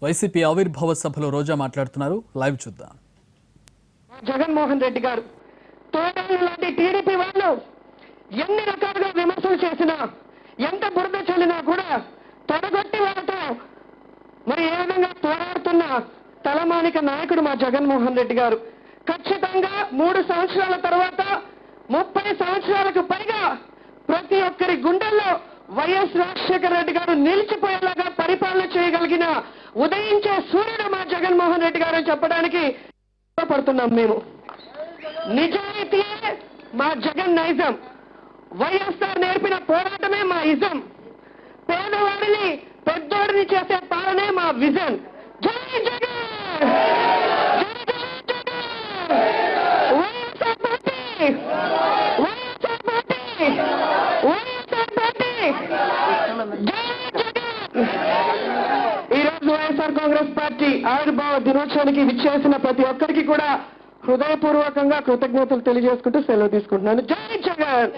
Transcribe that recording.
YCP ఆవిర్భావ సభలో రోజా మాట్లాడుతున్నారు. లైవ్ చూద్దాం. జగన్మోహన్ రెడ్డి గారు లాంటి టీడీపీ వాళ్ళు ఎన్ని రకాలుగా విమర్శలు చేసినా, ఎంత బురద చల్లినా కూడా తొడగొట్టి వాళ్ళతో మరి ఏ విధంగా పోరాడుతున్న తలమానిక నాయకుడు మా జగన్మోహన్ రెడ్డి గారు. ఖచ్చితంగా 3 సంవత్సరాల తర్వాత 30 సంవత్సరాలకు పైగా ప్రతి ఒక్కరి గుండెల్లో వైఎస్ రాజశేఖర రెడ్డి గారు నిలిచిపోయేలాగా పరిపాలన చేయగలిగిన ఉదయించే సూర్యుడు మా జగన్మోహన్ రెడ్డి గారు చెప్పడానికి పడుతున్నాం. మేము నిజాయితీయే మా జగన్ నైజం, వైఎస్ఆర్ నేర్పిన పోరాటమే మా ఇజం, పేదవాడిని పెద్దోడిని చేసే పాలనే మా విజన్. జై Jagan, YSR party, YSR party, YSR party, జై జగన్. ఈరోజు వైఎస్ఆర్ కాంగ్రెస్ పార్టీ ఆవిర్భావ దినోత్సవానికి విచ్చేసిన ప్రతి ఒక్కరికి కూడా హృదయపూర్వకంగా కృతజ్ఞతలు తెలియజేసుకుంటూ సెలవు తీసుకుంటున్నాను. జై జగన్.